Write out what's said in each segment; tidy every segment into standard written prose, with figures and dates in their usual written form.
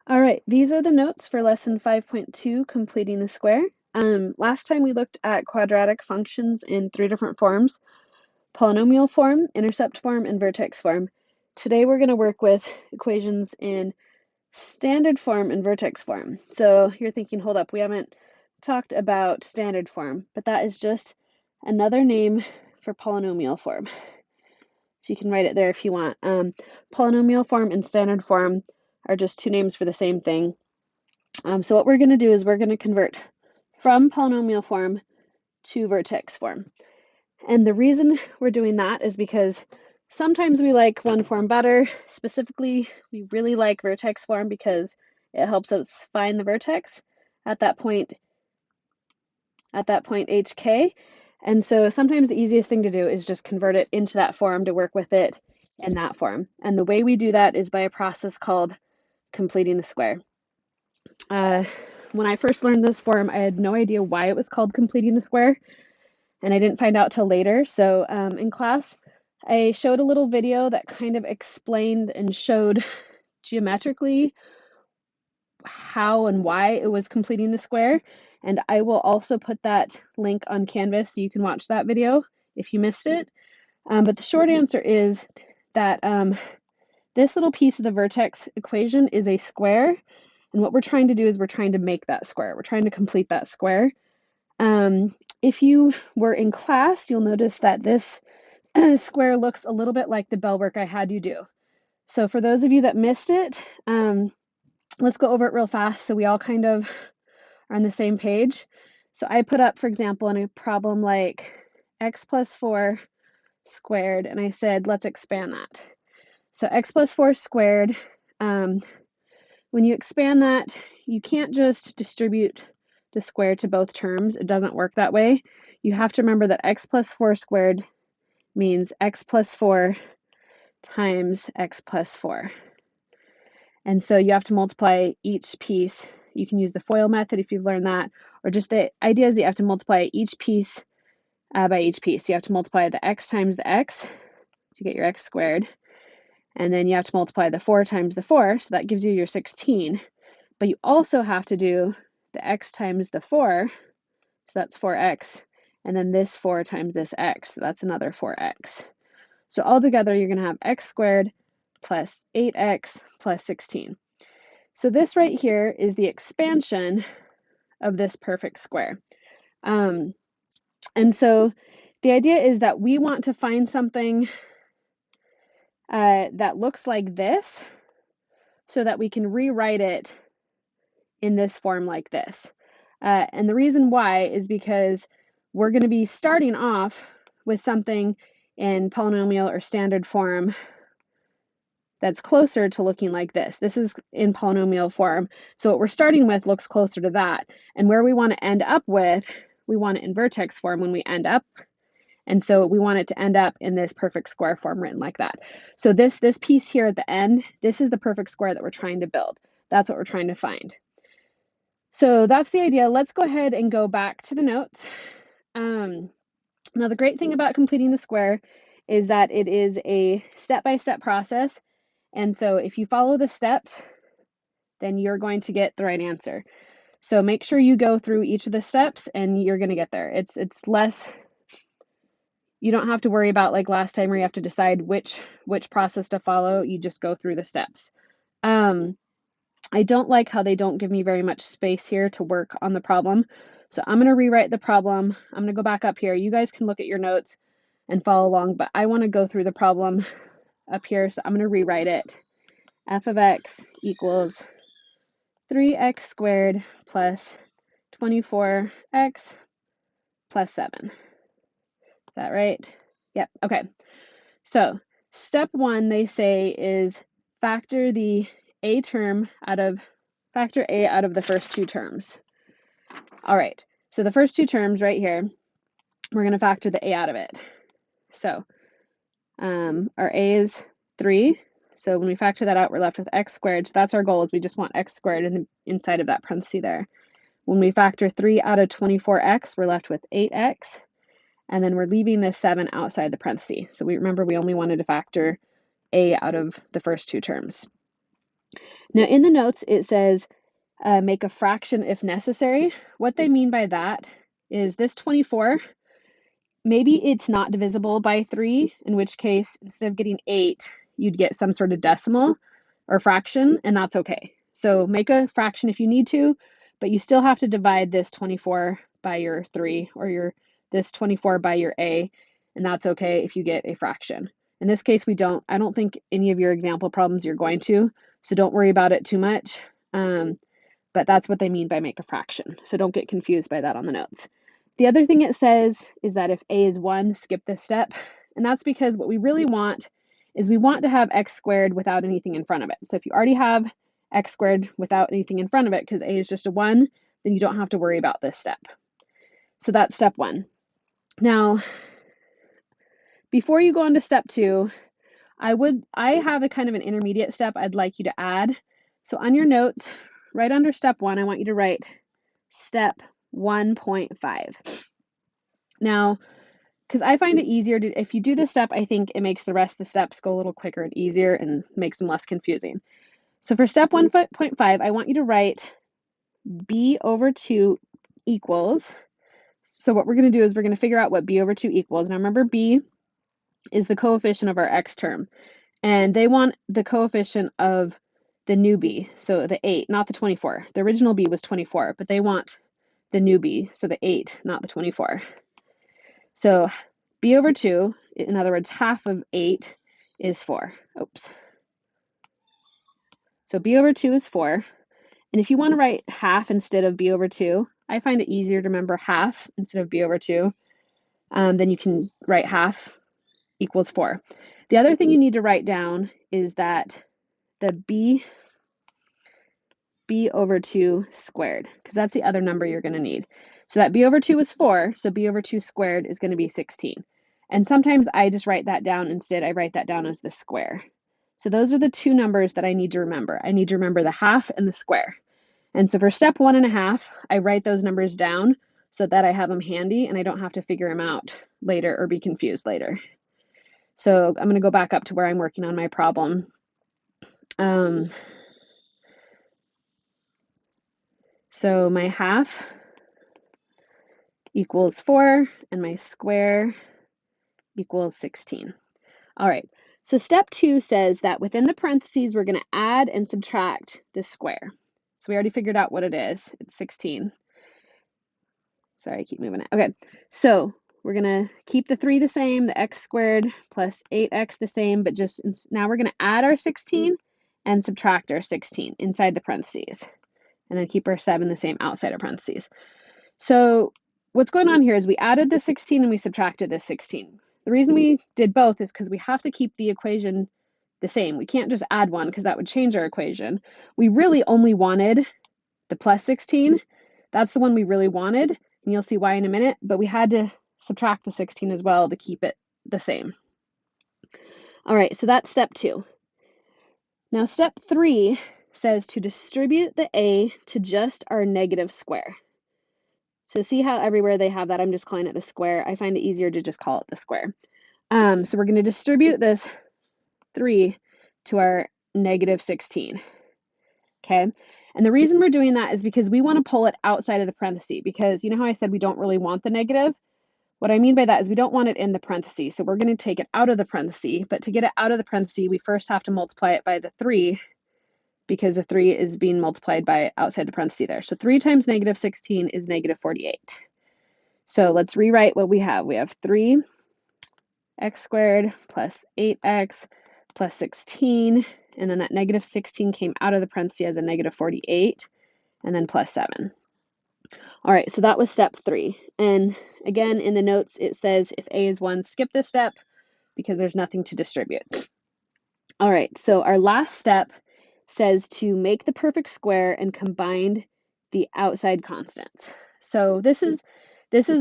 All right, these are the notes for lesson 5.2, completing the square. Last time we looked at quadratic functions in three different forms: polynomial form, intercept form, and vertex form. Today we're going to work with equations in standard form and vertex form. So you're thinking, hold up, we haven't talked about standard form, but that is just another name for polynomial form. So you can write it there if you want. Polynomial form and standard form are just two names for the same thing. So what we're going to do is we're going to convert from polynomial form to vertex form. And the reason we're doing that is because sometimes we like one form better. Specifically, we really like vertex form because it helps us find the vertex at that point HK. And so sometimes the easiest thing to do is just convert it into that form to work with it in that form. And the way we do that is by a process called completing the square. When I first learned this form, I had no idea why it was called completing the square, and I didn't find out till later. So in class, I showed a little video that kind of explained and showed geometrically how and why it was completing the square, and I will also put that link on Canvas so you can watch that video if you missed it. But the short answer is that this little piece of the vertex equation is a square. And what we're trying to do is we're trying to make that square. We're trying to complete that square. If you were in class, you'll notice that this square looks a little bit like the bell work I had you do. So for those of you that missed it, let's go over it real fast so we all kind of are on the same page. So I put up, for example, in a problem like x plus 4 squared, and I said, let's expand that. So x plus 4 squared, when you expand that, you can't just distribute the square to both terms. It doesn't work that way. You have to remember that x plus 4 squared means x plus 4 times x plus 4. And so you have to multiply each piece. You can use the FOIL method if you've learned that, or just the idea is that you have to multiply each piece by each piece. You have to multiply the x times the x to get your x squared. And then you have to multiply the 4 times the 4, so that gives you your 16. But you also have to do the x times the 4, so that's 4x, and then this 4 times this x, so that's another 4x. So altogether, you're going to have x squared plus 8x plus 16. So this right here is the expansion of this perfect square. And so the idea is that we want to find something that looks like this so that we can rewrite it in this form like this. And the reason why is because we're going to be starting off with something in polynomial or standard form that's closer to looking like this. This is in polynomial form. So what we're starting with looks closer to that. And where we want to end up with, we want it in vertex form when we end up. And so we want it to end up in this perfect square form written like that. So this piece here at the end, this is the perfect square that we're trying to build. That's what we're trying to find. So that's the idea. Let's go ahead and go back to the notes. Now, the great thing about completing the square is that it is a step-by-step process. And so if you follow the steps, then you're going to get the right answer. So make sure you go through each of the steps and you're going to get there. It's less, you don't have to worry about like last time where you have to decide which process to follow. You just go through the steps. I don't like how they don't give me very much space here to work on the problem. So I'm going to rewrite the problem. I'm going to go back up here. You guys can look at your notes and follow along, but I want to go through the problem up here. So I'm going to rewrite it. F of x equals 3x squared plus 24x plus 7. Is that right? Yep. Okay. So step 1, they say, is factor the a term out of factor a out of the first two terms. All right, so the first two terms right here, we're going to factor the a out of it. So our a is 3. So when we factor that out, we're left with x squared. So that's our goal, is we just want x squared inside of that parenthesis there. When we factor 3 out of 24x, we're left with 8x. And then we're leaving this 7 outside the parenthesis. So we remember we only wanted to factor a out of the first two terms. Now in the notes, it says make a fraction if necessary. What they mean by that is this 24, maybe it's not divisible by 3, in which case, instead of getting 8, you'd get some sort of decimal or fraction, and that's okay. So make a fraction if you need to, but you still have to divide this 24 by your 3 or this 24 by your a, and that's okay if you get a fraction. In this case, I don't think any of your example problems you're going to, so don't worry about it too much. But that's what they mean by make a fraction. So don't get confused by that on the notes. The other thing it says is that if a is 1, skip this step. And that's because what we really want is we want to have x squared without anything in front of it. So if you already have x squared without anything in front of it, because a is just a 1, then you don't have to worry about this step. So that's step 1. Now, before you go on to step 2, I have a kind of an intermediate step I'd like you to add. So on your notes, right under step 1, I want you to write step 1.5. Now, because I find it easier to, if you do this step, I think it makes the rest of the steps go a little quicker and easier and makes them less confusing. So for step 1.5, I want you to write b over 2 equals. So what we're going to do is we're going to figure out what b over 2 equals. Now remember, b is the coefficient of our x term, and they want the coefficient of the new b, so the 8, not the 24. The original b was 24, but they want the new b, so the 8, not the 24. So b over 2, in other words, half of 8 is 4. Oops. So b over 2 is 4. And if you want to write half instead of b over 2, I find it easier to remember half instead of b over 2. Then you can write half equals 4. The other thing you need to write down is that the b over 2 squared, because that's the other number you're going to need. So that b over 2 is 4, so b over 2 squared is going to be 16. And sometimes I just write that down instead. I write that down as the square. So those are the two numbers that I need to remember. I need to remember the half and the square. And so for step 1.5, I write those numbers down so that I have them handy and I don't have to figure them out later or be confused later. So I'm going to go back up to where I'm working on my problem. So my half equals 4 and my square equals 16. All right, so step 2 says that within the parentheses, we're going to add and subtract the square. So we already figured out what it is. It's 16. Sorry, I keep moving it. Okay, so we're going to keep the 3 the same, the x squared plus 8x the same, but just now we're going to add our 16 and subtract our 16 inside the parentheses, and then keep our 7 the same outside our parentheses. So what's going on here is we added the 16 and we subtracted this 16. The reason we did both is because we have to keep the equation the same. We can't just add one because that would change our equation. We really only wanted the plus 16. That's the one we really wanted, and you'll see why in a minute, but we had to subtract the 16 as well to keep it the same. All right, so that's step 2. Now step 3 says to distribute the a to just our negative square. So see how everywhere they have that, I'm just calling it the square. I find it easier to just call it the square. So we're going to distribute this 3 to our negative 16. Okay, and the reason we're doing that is because we want to pull it outside of the parenthesis, because you know how I said we don't really want the negative? What I mean by that is we don't want it in the parenthesis, so we're going to take it out of the parenthesis, but to get it out of the parenthesis, we first have to multiply it by the 3, because the 3 is being multiplied by outside the parenthesis there. So 3 times negative 16 is negative 48. So let's rewrite what we have. We have 3x squared plus 8x plus 16, and then that negative 16 came out of the parenthesis as a negative 48, and then plus 7. All right, so that was step 3. And again, in the notes, it says if a is 1, skip this step because there's nothing to distribute. All right, so our last step says to make the perfect square and combine the outside constants. So this is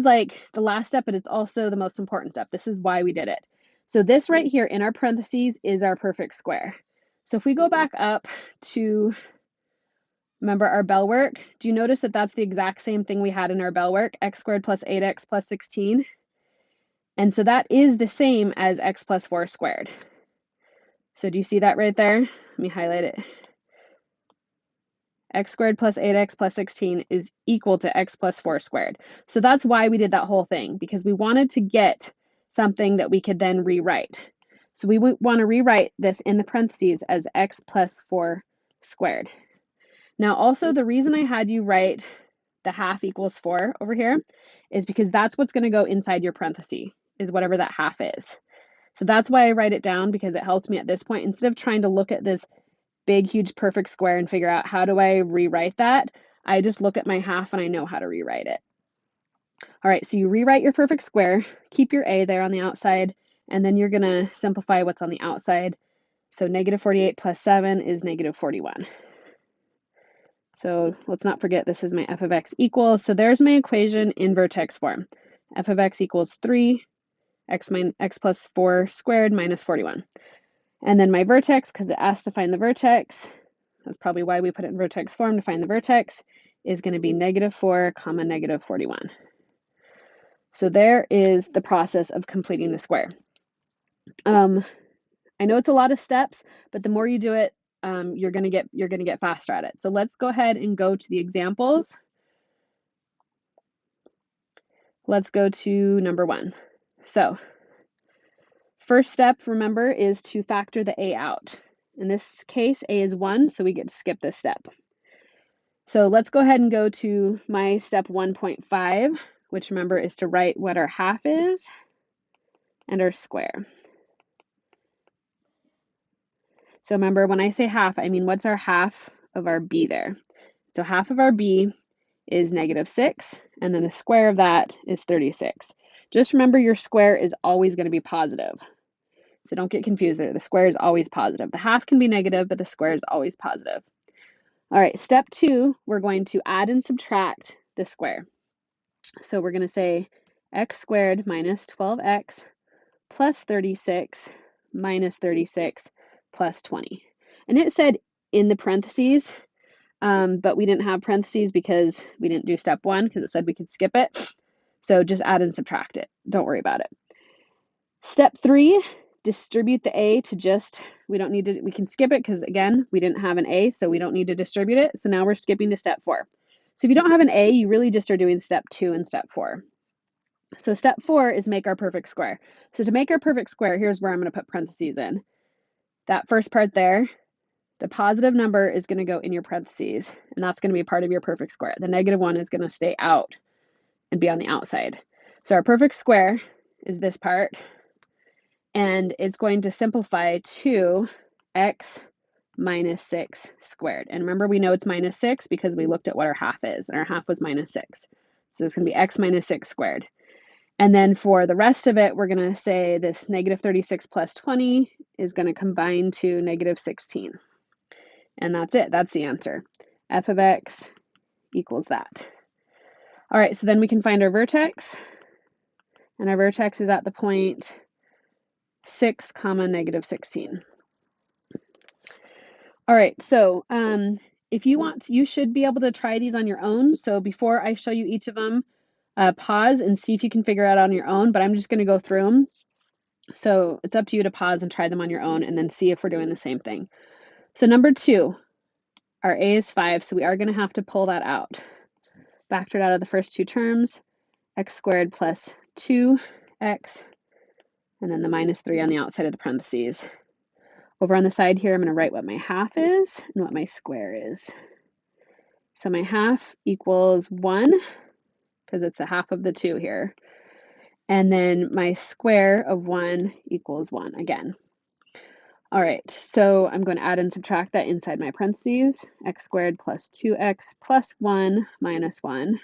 like the last step, but it's also the most important step. This is why we did it. So this right here in our parentheses is our perfect square. So if we go back up to, remember our bell work, do you notice that that's the exact same thing we had in our bell work, x squared plus 8x plus 16? And so that is the same as x plus 4 squared. So do you see that right there? Let me highlight it. x squared plus 8x plus 16 is equal to x plus 4 squared. So that's why we did that whole thing, because we wanted to get something that we could then rewrite. So we want to rewrite this in the parentheses as x plus 4 squared. Now also the reason I had you write the half equals 4 over here is because that's what's going to go inside your parenthesis, is whatever that half is. So that's why I write it down, because it helps me at this point. Instead of trying to look at this big, huge, perfect square and figure out how do I rewrite that, I just look at my half and I know how to rewrite it. All right, so you rewrite your perfect square, keep your a there on the outside, and then you're going to simplify what's on the outside. So negative 48 plus 7 is negative 41. So let's not forget this is my f of x equals. So there's my equation in vertex form. F of x equals 3, x plus 4 squared minus 41. And then my vertex, because it asks to find the vertex, that's probably why we put it in vertex form, to find the vertex, is going to be negative 4 comma negative 41. So there is the process of completing the square. I know it's a lot of steps, but the more you do it, you're gonna get faster at it. So let's go ahead and go to the examples. Let's go to number 1. So first step, remember, is to factor the a out. In this case, a is 1, so we get to skip this step. So let's go ahead and go to my step 1.5, which remember is to write what our half is and our square. So remember, when I say half, I mean what's our half of our b there. So half of our b is negative 6, and then the square of that is 36. Just remember your square is always going to be positive. So don't get confused there. The square is always positive. The half can be negative, but the square is always positive. All right, step 2, we're going to add and subtract the square. So we're going to say x squared minus 12x plus 36 minus 36 plus 20. And it said in the parentheses, but we didn't have parentheses because we didn't do step 1, because it said we could skip it. So just add and subtract it. Don't worry about it. Step 3, distribute the a to just, we can skip it because, again, we didn't have an a, so we don't need to distribute it. So now we're skipping to step 4. So if you don't have an a, you really just are doing step 2 and step 4. So step 4 is make our perfect square. So to make our perfect square, here's where I'm going to put parentheses in. That first part there, the positive number is going to go in your parentheses, and that's going to be a part of your perfect square. The negative one is going to stay out and be on the outside. So our perfect square is this part, and it's going to simplify to x minus 6 squared. And remember, we know it's minus 6 because we looked at what our half is, and our half was minus 6. So it's going to be x minus 6 squared. And then for the rest of it, we're going to say this negative 36 plus 20 is going to combine to negative 16. And that's it. That's the answer. F of x equals that. All right, so then we can find our vertex. And our vertex is at the point 6 comma negative 16. All right, so if you want, you should be able to try these on your own. So before I show you each of them, pause and see if you can figure it out on your own, but I'm just going to go through them. So it's up to you to pause and try them on your own and then see if we're doing the same thing. So number 2, our a is 5, so we are going to have to pull that out. Factor it out of the first 2 terms, x squared plus 2x, and then the minus 3 on the outside of the parentheses. Over on the side here, I'm going to write what my half is and what my square is. So my half equals 1, because it's the half of the 2 here. And then my square of 1 equals 1 again. All right, so I'm going to add and subtract that inside my parentheses. X squared plus 2x plus 1 minus 1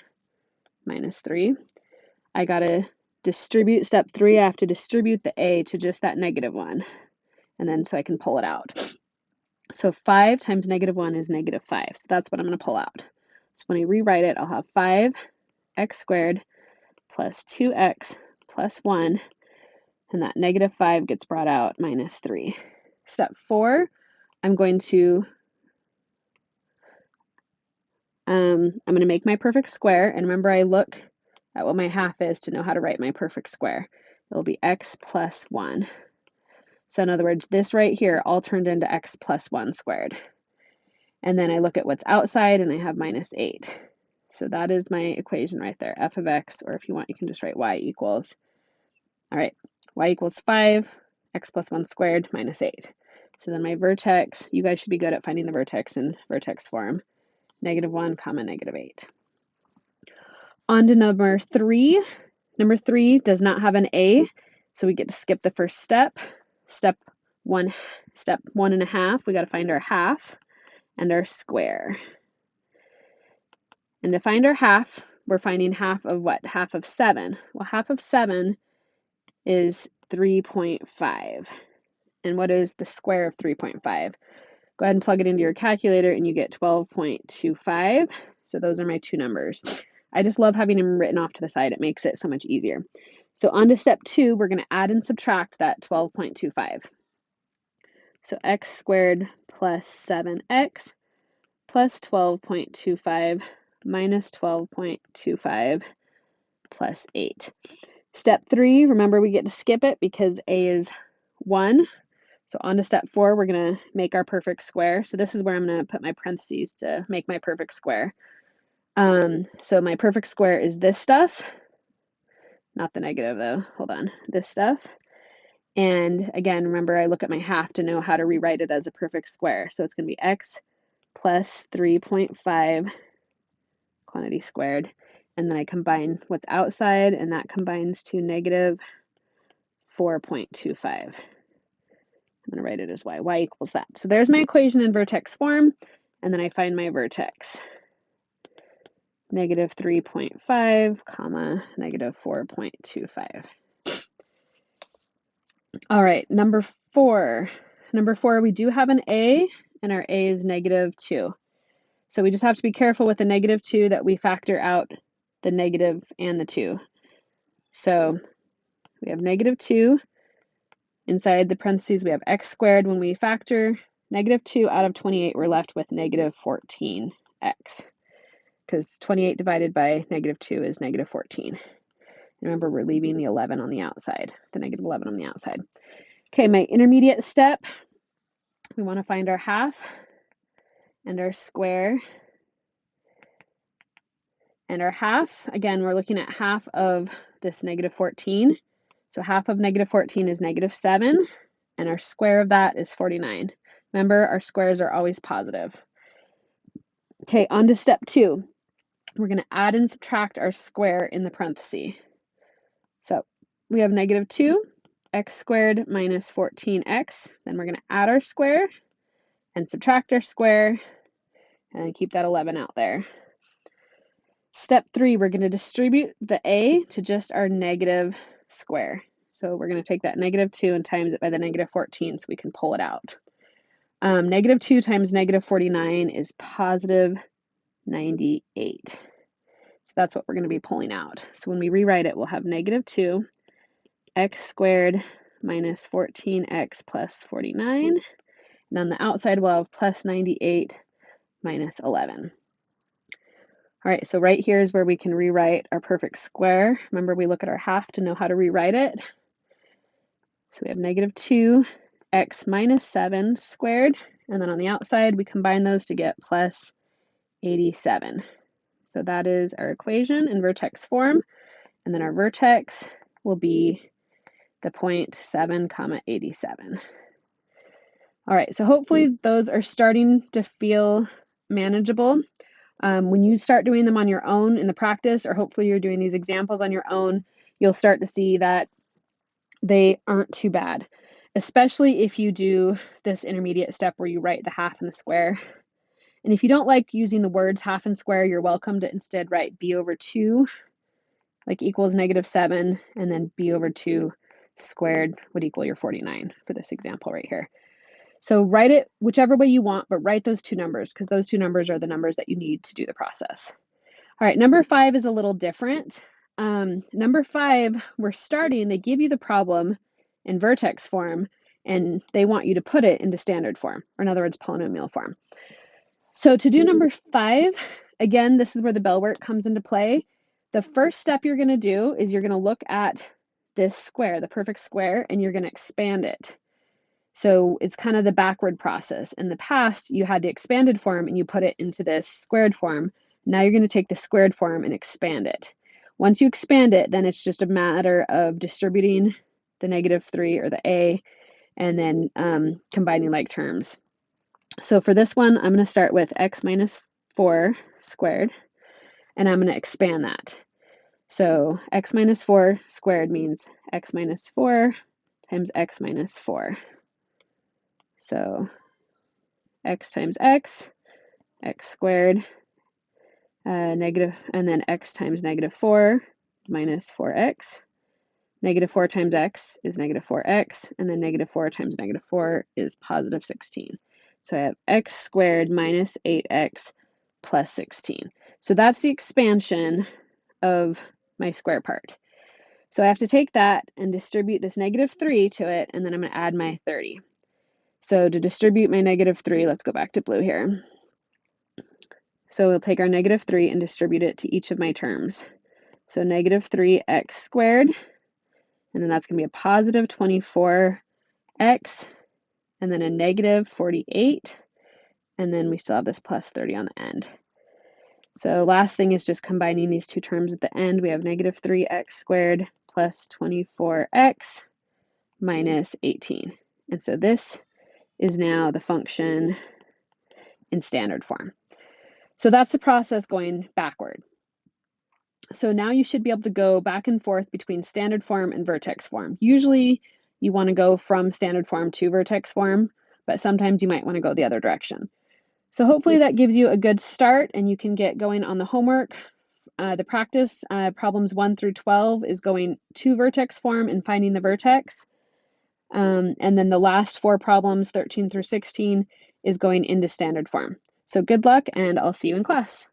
minus 3. I got to distribute step 3. I have to distribute the a to just that negative 1. And then so I can pull it out. So 5 times negative 1 is negative 5. So that's what I'm going to pull out. So when I rewrite it, I'll have 5x squared plus 2x plus 1. And that negative 5 gets brought out minus 3. Step 4, I'm going to make my perfect square. And remember, I look at what my half is to know how to write my perfect square. It'll be x plus 1. So in other words, this right here all turned into x plus 1 squared. And then I look at what's outside and I have minus 8. So that is my equation right there, f of x, or if you want, you can just write y equals, all right, y equals 5, x plus 1 squared minus 8. So then my vertex, you guys should be good at finding the vertex in vertex form, -1, -8. On to number 3. Number 3 does not have an a, so we get to skip the first step. Step 1.5, we got to find our half and our square. And to find our half, we're finding half of what? Half of 7. Well, half of 7 is 3.5. And what is the square of 3.5? Go ahead and plug it into your calculator and you get 12.25. So those are my two numbers. I just love having them written off to the side. It makes it so much easier. So on to step 2, we're going to add and subtract that 12.25. So x squared plus 7x plus 12.25 minus 12.25 plus 8. Step 3, remember we get to skip it because a is 1. So on to step 4, we're going to make our perfect square. So this is where I'm going to put my parentheses to make my perfect square. So my perfect square is this stuff. Not the negative though, hold on, this stuff. And again, remember I look at my half to know how to rewrite it as a perfect square. So it's going to be x plus 3.5 quantity squared. And then I combine what's outside, and that combines to -4.25. I'm going to write it as y. Y equals that. So there's my equation in vertex form, and then I find my vertex. -3.5, comma, -4.25. All right, number 4. Number 4, we do have an a, and our a is -2. So we just have to be careful with the -2 that we factor out the negative and the 2. So we have -2. Inside the parentheses, we have x squared. When we factor -2 out of 28, we're left with -14x. Because 28 divided by -2 is -14. Remember, we're leaving the 11 on the outside, the -11 on the outside. Okay, my intermediate step, we want to find our half and our square. And our half, again, we're looking at half of this -14. So half of -14 is -7, and our square of that is 49. Remember, our squares are always positive. Okay, on to step 2. We're going to add and subtract our square in the parenthesis. So we have -2, x squared minus 14x. Then we're going to add our square and subtract our square, and keep that 11 out there. Step 3, we're going to distribute the a to just our negative square. So we're going to take that -2 and times it by the -14 so we can pull it out. -2 times -49 is positive 98. So that's what we're going to be pulling out. So when we rewrite it, we'll have -2 x squared minus 14x plus 49. And on the outside, we'll have plus 98 minus 11. All right, so right here is where we can rewrite our perfect square. Remember, we look at our half to know how to rewrite it. So we have -2x minus 7 squared. And then on the outside, we combine those to get plus 87. So that is our equation in vertex form. And then our vertex will be the point 7, 87. All right, so hopefully those are starting to feel manageable. When you start doing them on your own in the practice, or hopefully you're doing these examples on your own, you'll start to see that they aren't too bad, especially if you do this intermediate step where you write the half and the square. And if you don't like using the words half and square, you're welcome to instead write b over 2, like equals -7, and then b over 2 squared would equal your 49 for this example right here. So write it whichever way you want, but write those two numbers because those two numbers are the numbers that you need to do the process. All right, number 5 is a little different. Number 5, we're starting, they give you the problem in vertex form, and they want you to put it into standard form, or in other words, polynomial form. So to do number 5, again, this is where the bell work comes into play. The first step you're going to do is you're going to look at this square, the perfect square, and you're going to expand it. So it's kind of the backward process. In the past, you had the expanded form and you put it into this squared form. Now you're going to take the squared form and expand it. Once you expand it, then it's just a matter of distributing the -3 or the a, and then combining like terms. So for this one, I'm going to start with x minus 4 squared, and I'm going to expand that. So x minus 4 squared means x minus 4 times x minus 4. So x times x squared, negative, and then x times -4 is minus 4x. -4 times x is -4x, and then -4 times -4 is positive 16. So I have x squared minus 8x plus 16. So that's the expansion of my square part. So I have to take that and distribute this -3 to it, and then I'm going to add my 30. So to distribute my -3, let's go back to blue here. So we'll take our -3 and distribute it to each of my terms. So -3x squared, and then that's going to be a positive 24x, and then a negative 48, and then we still have this plus 30 on the end. So last thing is just combining these two terms at the end. We have -3x squared plus 24x minus 18. And so this is now the function in standard form. So that's the process going backward. So now you should be able to go back and forth between standard form and vertex form. Usually you want to go from standard form to vertex form, but sometimes you might want to go the other direction. So hopefully that gives you a good start and you can get going on the homework. The practice, problems 1 through 12, is going to vertex form and finding the vertex. And then the last 4 problems, 13 through 16, is going into standard form. So good luck, and I'll see you in class.